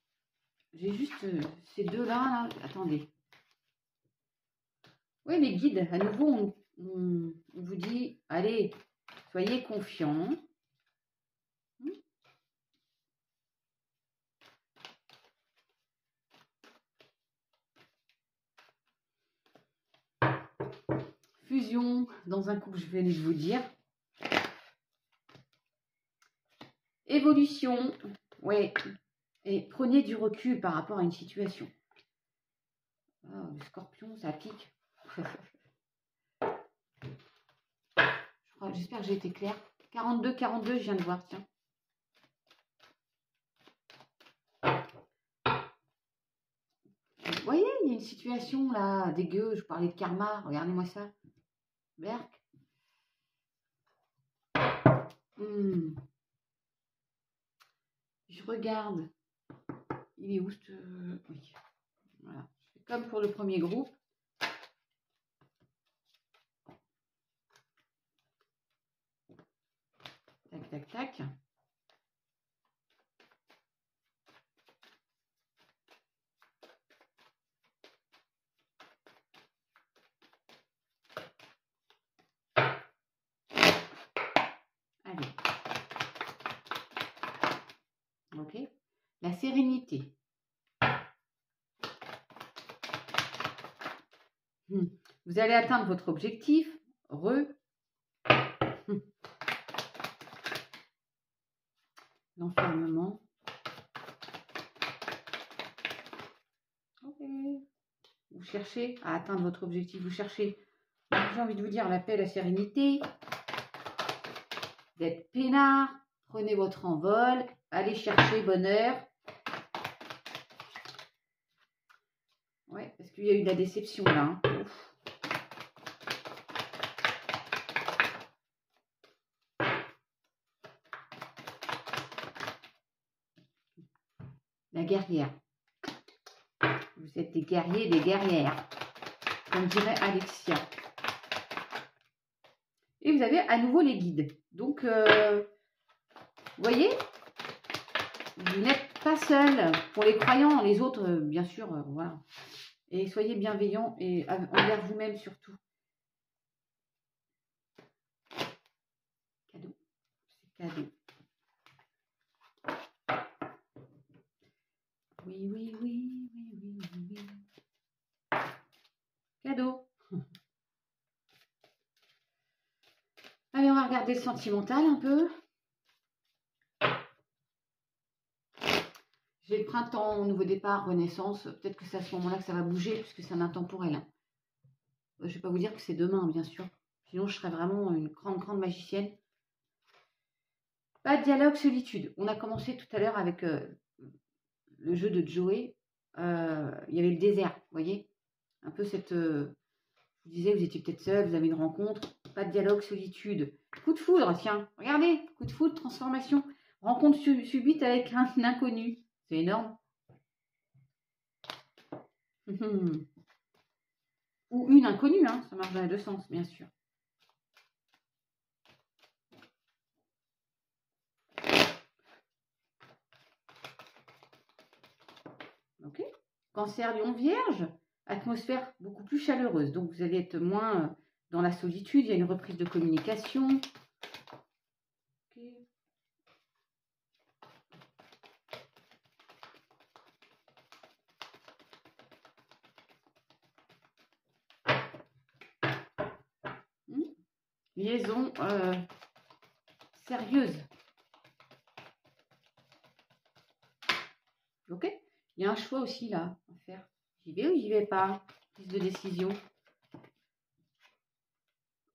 J'ai juste ces deux-là. Là. Attendez. Oui, les guides, à nouveau, on vous dit, allez, soyez confiants. Fusion dans un couple, je viens de vous dire. Évolution, ouais. Et prenez du recul par rapport à une situation. Oh, le scorpion, ça pique. J'espère que j'ai été claire. 42, 42, je viens de voir, tiens. Vous voyez, il y a une situation là, dégueu. Je parlais de karma. Regardez-moi ça. Berk. Je regarde. Il est où ce... Oui. Voilà. Comme pour le premier groupe. Tac, tac, tac. Allez. Ok. La sérénité. Vous allez atteindre votre objectif. L'enfermement. Ok. Vous cherchez à atteindre votre objectif. Vous cherchez, j'ai envie de vous dire, la paix, la sérénité. D'être peinard. Prenez votre envol. Allez chercher bonheur. Ouais, parce qu'il y a eu de la déception là. Hein. La guerrière. Vous êtes des guerriers et des guerrières. Comme dirait Alexia. Et vous avez à nouveau les guides. Donc, vous voyez, vous n'êtes pas seul. Pour les croyants, les autres, bien sûr, voilà. Et soyez bienveillants et envers vous-même surtout. Cadeau. C'est cadeau. Oui, oui, oui, oui, oui, oui. Cadeau. regarder le sentimental un peu. J'ai le printemps, nouveau départ, renaissance. Peut-être que c'est à ce moment-là que ça va bouger, puisque c'est un intemporel. Hein. Je ne vais pas vous dire que c'est demain, bien sûr. Sinon, je serais vraiment une grande magicienne. Pas de dialogue, solitude. On a commencé tout à l'heure avec le jeu de Joey. Il y avait le désert, vous voyez. Un peu cette... je vous disais, vous étiez peut-être seul, vous avez une rencontre. Pas de dialogue, solitude. Coup de foudre, tiens. Regardez, coup de foudre, transformation. Rencontre subite avec un inconnu. C'est énorme. Ou une inconnue, hein. Ça marche dans les deux sens, bien sûr. Ok. Cancer, Lion, Vierge. Atmosphère beaucoup plus chaleureuse. Donc, vous allez être moins dans la solitude. Il y a une reprise de communication. Okay. Liaison sérieuse. Ok. Il y a un choix aussi là à faire. J'y vais ou j'y vais pas? Prise de décision.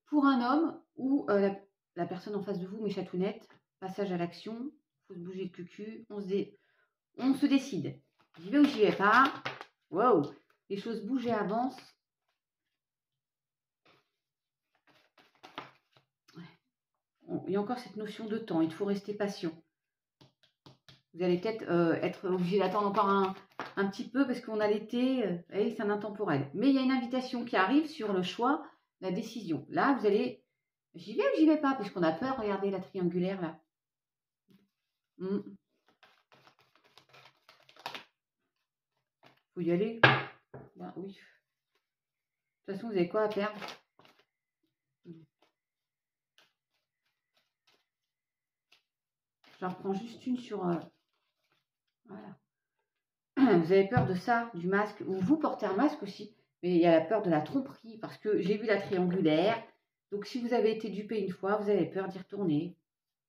Pour un homme ou la personne en face de vous, mes chatounettes, passage à l'action. Il faut se bouger le cucu. On se décide. J'y vais ou j'y vais pas? Wow. Les choses bougent et avancent. Il y a encore cette notion de temps. Il faut rester patient. Vous allez peut-être être obligé d'attendre encore un petit peu parce qu'on a l'été, c'est un intemporel. Mais il y a une invitation qui arrive sur le choix, la décision. Là, vous allez, j'y vais ou j'y vais pas parce qu'on a peur. Regardez la triangulaire là. Faut y aller. Ben, oui. De toute façon, vous avez quoi à perdre? J'en reprends juste une sur... voilà. Vous avez peur de ça, du masque, ou vous portez un masque aussi, mais il y a la peur de la tromperie, parce que j'ai vu la triangulaire, donc si vous avez été dupé une fois, vous avez peur d'y retourner,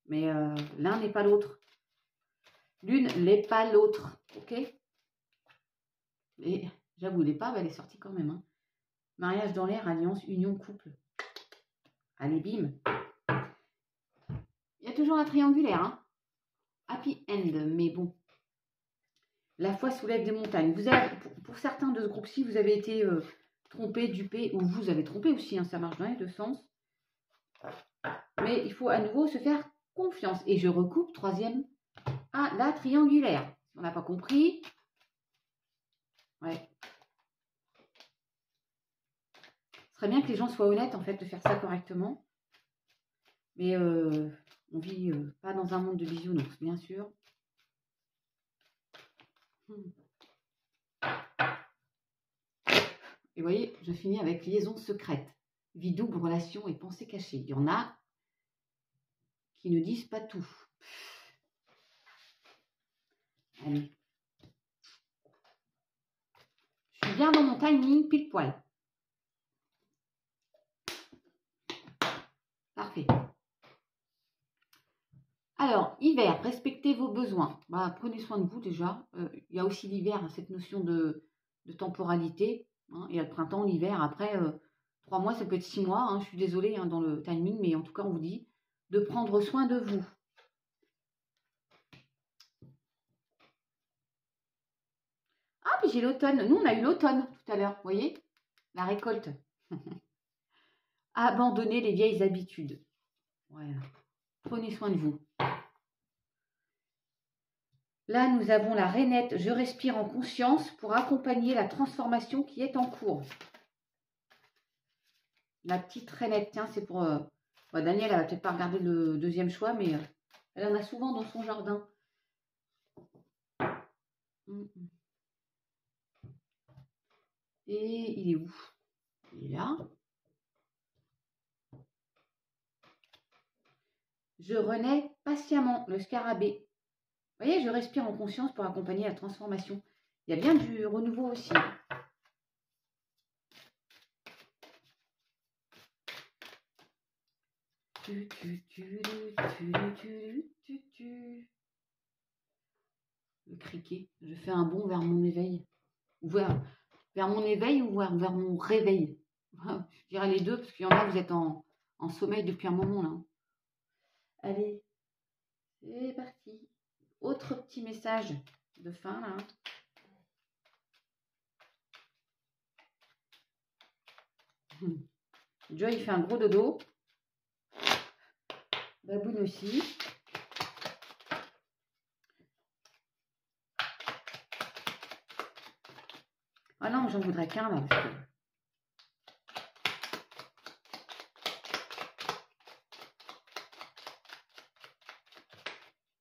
mais l'un n'est pas l'autre. L'une n'est pas l'autre, ok? Et j'avoue, l'épave, elle est sortie quand même. Hein. Mariage dans l'air, alliance, union, couple. Allez, bim. Il y a toujours la triangulaire, hein? Happy end, mais bon. La foi soulève des montagnes. Vous avez, pour certains de ce groupe-ci, vous avez été trompé, dupé, ou vous avez trompé aussi, hein, ça marche dans les deux sens. Mais il faut à nouveau se faire confiance. Et je recoupe, troisième, à la triangulaire. On n'a pas compris. Ouais. Ce serait bien que les gens soient honnêtes, en fait, de faire ça correctement. Mais on vit pas dans un monde de bisounours, bien sûr. Et vous voyez, je finis avec liaison secrète. Vie double, relation et pensée cachée. Il y en a qui ne disent pas tout. Allez. Je suis bien dans mon timing, pile poil. Parfait. Alors, hiver, respectez vos besoins. Bah, prenez soin de vous déjà. Il y a aussi l'hiver, cette notion de temporalité. Hein. Il y a le printemps, l'hiver. Après, 3 mois, ça peut être 6 mois. Hein. Je suis désolée hein, dans le timing, mais en tout cas, on vous dit de prendre soin de vous. Ah, puis j'ai l'automne. Nous, on a eu l'automne tout à l'heure, vous voyez? La récolte. Abandonnez les vieilles habitudes. Voilà. Prenez soin de vous. Là, nous avons la rainette. Je respire en conscience pour accompagner la transformation qui est en cours. La petite rainette, tiens, c'est pour... Daniel, elle va peut-être pas regarder le deuxième choix, mais elle en a souvent dans son jardin. Et il est où? Il est là. Je renais patiemment le scarabée. Vous voyez, je respire en conscience pour accompagner la transformation. Il y a bien du renouveau aussi. Le criquet. Je fais un bond vers mon éveil. Ou vers mon éveil ou vers mon réveil. Je dirais les deux, parce qu'il y en a, vous êtes en sommeil depuis un moment là. Allez, c'est parti. Autre petit message de fin là. Joy fait un gros dodo. Baboune aussi. Ah non, j'en voudrais qu'un là. Parce que...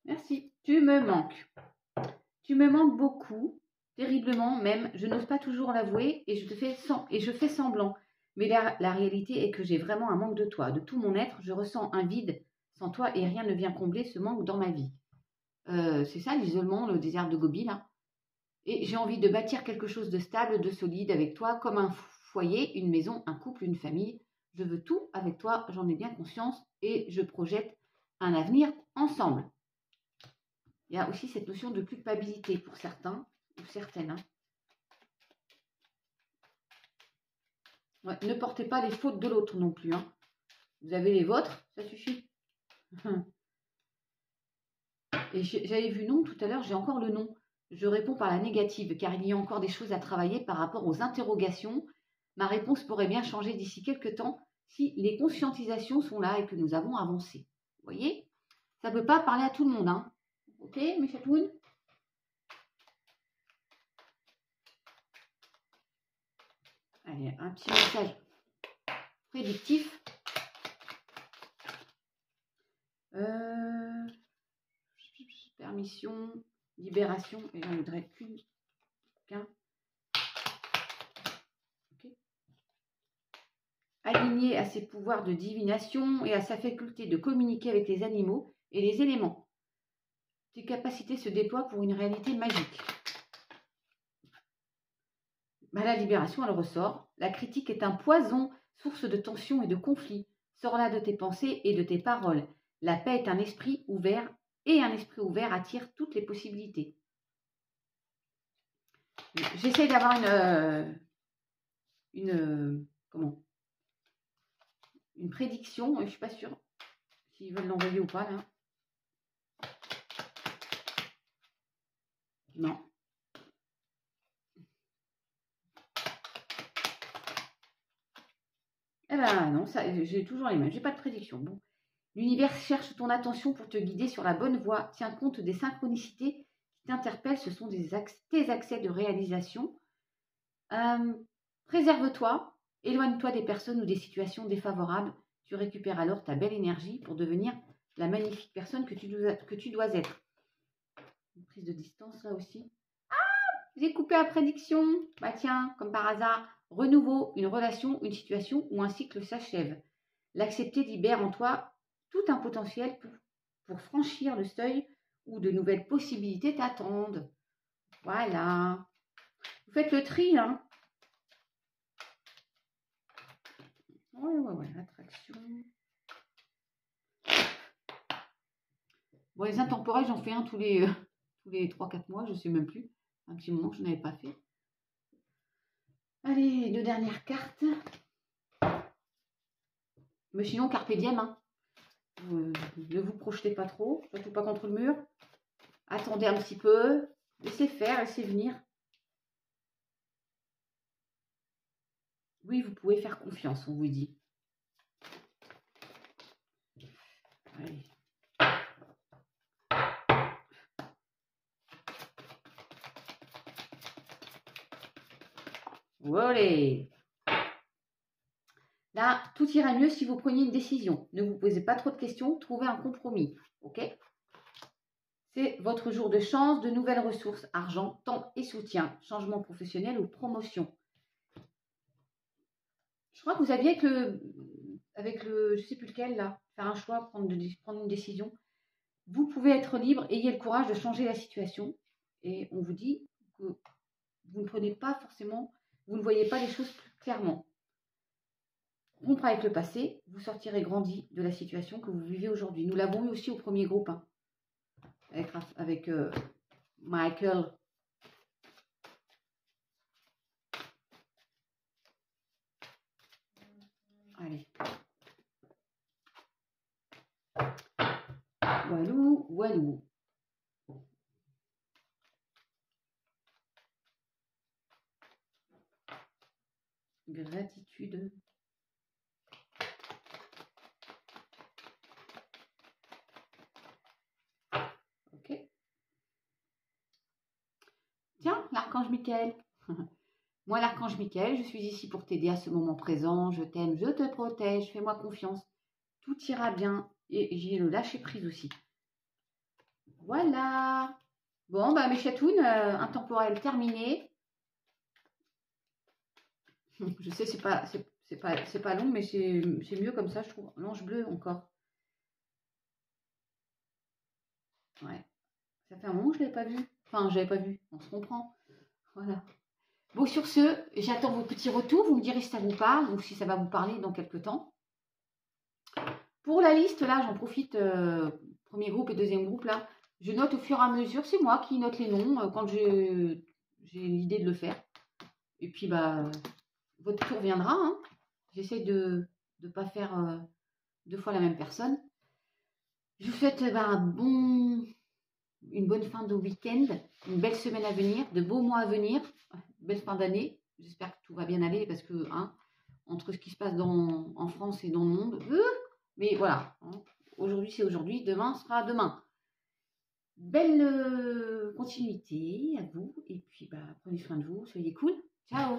Merci. Tu me manques. Tu me manques beaucoup, terriblement même. Je n'ose pas toujours l'avouer et je fais semblant. Mais la réalité est que j'ai vraiment un manque de toi. De tout mon être, je ressens un vide sans toi et rien ne vient combler ce manque dans ma vie. C'est ça l'isolement, le désert de Gobi là. Et j'ai envie de bâtir quelque chose de stable, de solide avec toi, comme un foyer, une maison, un couple, une famille. Je veux tout avec toi, j'en ai bien conscience et je projette un avenir ensemble. Il y a aussi cette notion de culpabilité pour certains ou certaines. Hein. Ouais, ne portez pas les fautes de l'autre non plus. Hein. Vous avez les vôtres, ça suffit. Et j'avais vu non tout à l'heure, j'ai encore le non. Je réponds par la négative, car il y a encore des choses à travailler par rapport aux interrogations. Ma réponse pourrait bien changer d'ici quelques temps si les conscientisations sont là et que nous avons avancé. Vous voyez? Ça ne peut pas parler à tout le monde. Hein. Ok, mes chatounes? Allez, un petit message prédictif. Permission, libération, et j'en voudrais qu'un. Okay. Aligné à ses pouvoirs de divination et à sa faculté de communiquer avec les animaux et les éléments. Tes capacités se déploient pour une réalité magique. La libération, elle ressort. La critique est un poison, source de tension et de conflit. Sors-la de tes pensées et de tes paroles. La paix est un esprit ouvert et un esprit ouvert attire toutes les possibilités. J'essaie d'avoir une prédiction. Je ne suis pas sûre s'ils veulent l'envoyer ou pas là. Non. Eh ben non, j'ai toujours les mêmes. J'ai pas de prédiction. Bon. L'univers cherche ton attention pour te guider sur la bonne voie. Tiens compte des synchronicités qui t'interpellent. Ce sont tes accès de réalisation. Préserve-toi. Éloigne-toi des personnes ou des situations défavorables. Tu récupères alors ta belle énergie pour devenir la magnifique personne que tu dois être. Une prise de distance là aussi. Ah, j'ai coupé la prédiction. Bah tiens, comme par hasard, renouveau, une relation, une situation ou un cycle s'achève. L'accepter libère en toi tout un potentiel pour franchir le seuil où de nouvelles possibilités t'attendent. Voilà. Vous faites le tri, hein. Ouais, attraction. Bon, les intemporels, j'en fais un tous les 3-4 mois, je ne sais même plus. Un petit moment que je n'avais pas fait. Allez, 2 dernières cartes. Mais sinon, carpe diem, hein. Ne vous projetez pas trop, surtout pas contre le mur. Attendez un petit peu, laissez faire, laissez venir. Oui, vous pouvez faire confiance, on vous dit. Allez. Voilà. Là, tout ira mieux si vous preniez une décision. Ne vous posez pas trop de questions, trouvez un compromis. Ok? C'est votre jour de chance, de nouvelles ressources, argent, temps et soutien, changement professionnel ou promotion. Je crois que vous aviez avec le je ne sais plus lequel là, faire un choix, prendre une décision. Vous pouvez être libre, ayez le courage de changer la situation. Et on vous dit que vous ne prenez pas forcément, vous ne voyez pas les choses plus clairement. rompre avec le passé, vous sortirez grandi de la situation que vous vivez aujourd'hui. Nous l'avons eu aussi au premier groupe, hein, avec Michael. Allez. Walou, walou. Gratitude. Ok. Tiens, l'archange Michael. Moi, l'archange Michael, je suis ici pour t'aider à ce moment présent. Je t'aime, je te protège, fais-moi confiance. Tout ira bien. Et j'ai le lâcher prise aussi. Voilà. Bon, bah mes chatounes, intemporel terminé. Je sais, c'est pas long, mais c'est mieux comme ça, je trouve. L'ange bleu encore. Ouais. Ça fait un moment que je l'avais pas vu. Enfin, je l'avais pas vu. On se comprend. Voilà. Bon, sur ce, j'attends vos petits retours. Vous me direz si ça vous parle ou si ça va vous parler dans quelques temps. Pour la liste, là, j'en profite. Premier groupe et deuxième groupe, là. Je note au fur et à mesure. C'est moi qui note les noms quand j'ai l'idée de le faire. Et puis, bah, votre tour viendra. Hein. J'essaie de ne pas faire 2 fois la même personne. Je vous souhaite une bonne fin de week-end, une belle semaine à venir, de beaux mois à venir, belle fin d'année. J'espère que tout va bien aller parce que, hein, entre ce qui se passe en France et dans le monde, mais voilà, hein, aujourd'hui c'est aujourd'hui, demain sera demain. Belle continuité à vous et puis bah, prenez soin de vous, soyez cool. Ciao!